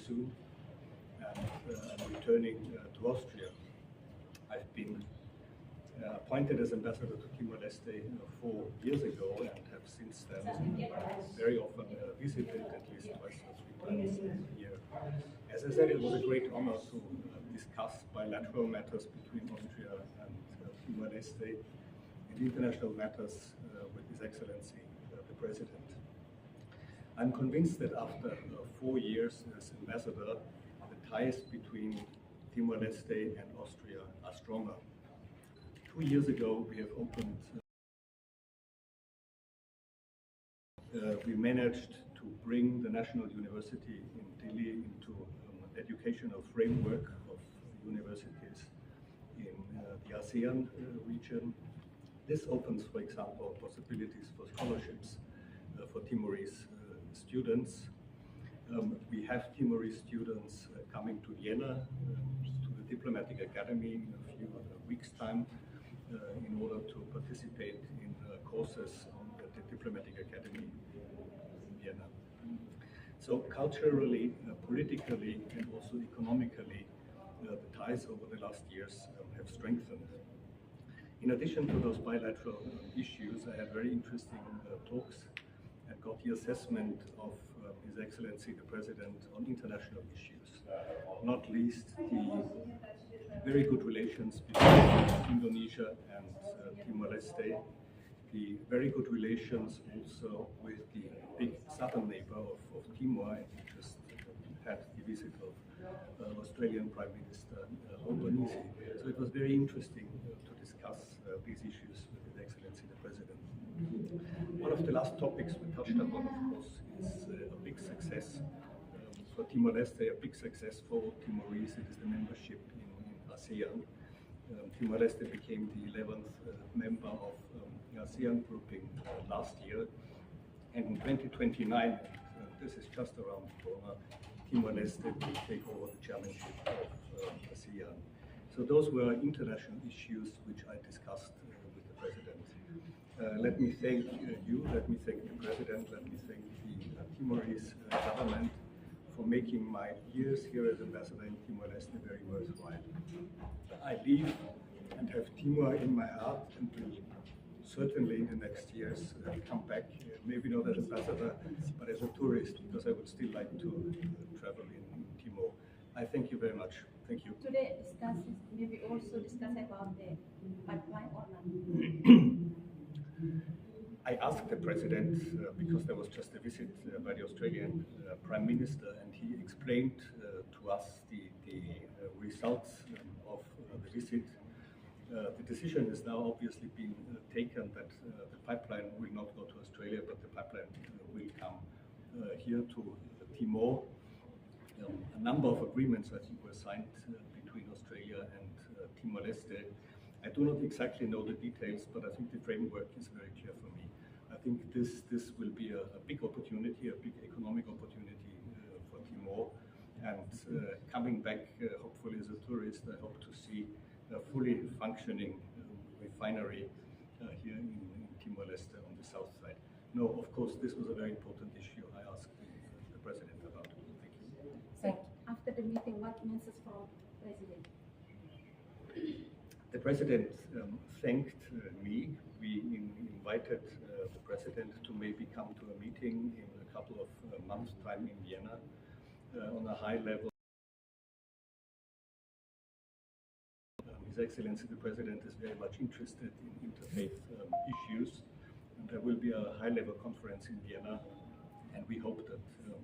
soon, and I'm returning to Austria. I've been appointed as ambassador to Timor-Leste 4 years ago, and have since then very often visited at least twice or 3 times a year. As I said, it was a great honor to discuss bilateral matters between Austria and Timor-Leste and international matters with His Excellency the President. I'm convinced that after 4 years as ambassador, the ties between Timor-Leste and Austria are stronger. 2 years ago, we have opened. We managed to bring the National University in Delhi into an educational framework of universities in the ASEAN region. This opens, for example, possibilities for scholarships for Timorese students. We have Timorese students coming to Vienna, to the Diplomatic Academy in a few weeks' time, in order to participate in courses at the Diplomatic Academy in Vienna. So culturally, politically, and also economically, the ties over the last years have strengthened. In addition to those bilateral issues, I had very interesting talks and got the assessment of His Excellency the President on international issues, not least the very good relations between Indonesia and Timor-Leste, the very good relations also with the big southern neighbor of Timor. We just had the visit of Australian Prime Minister Albanese. So it was very interesting to discuss these issues with His Excellency the President. One of the last topics we touched upon, of course, is a big success for Timor-Leste, a big success for Timorese. It is the membership in ASEAN. Timor-Leste became the 11th member of the ASEAN grouping last year, and in 2029, this is just around the corner, Timor-Leste will take over the chairmanship of ASEAN. So those were international issues which I discussed with the President. Let me thank you, let me thank the President, let me thank the Timorese government for making my years here as ambassador in Timor-Leste very worthwhile. I leave and have Timor in my heart, and will certainly in the next years come back, maybe not as ambassador, but as a tourist, because I would still like to travel in Timor. I thank you very much. Thank you. Today, maybe also discuss about the pipeline or not? I asked the President, because there was just a visit by the Australian Prime Minister, and he explained to us the results of the visit. The decision has now obviously been taken that the pipeline will not go to Australia, but the pipeline will come here to Timor. A number of agreements, I think, were signed between Australia and Timor-Leste. I do not exactly know the details, but I think the framework is very clear for me. I think this will be a big opportunity, a big economic opportunity for Timor. And coming back, hopefully as a tourist, I hope to see a fully functioning refinery here in Timor-Leste on the south side. No, of course, this was a very important issue I asked the President about. Thank you. So, after the meeting, what message from President? The President thanked me. We invited the President to maybe come to a meeting in a couple of months' time in Vienna on a high level. His Excellency the President is very much interested in interfaith issues, and there will be a high-level conference in Vienna, and we hope that the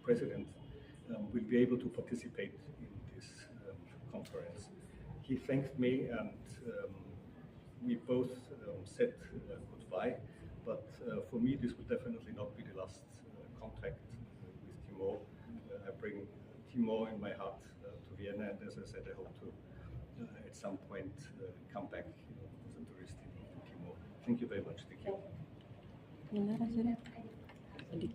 President will be able to participate in this conference. He thanked me, and we both said goodbye, but for me this will definitely not be the last contact with Timor. I bring Timor in my heart to Vienna, and as I said, I hope to at some point come back as a tourist in Timor. Thank you very much. Thank you.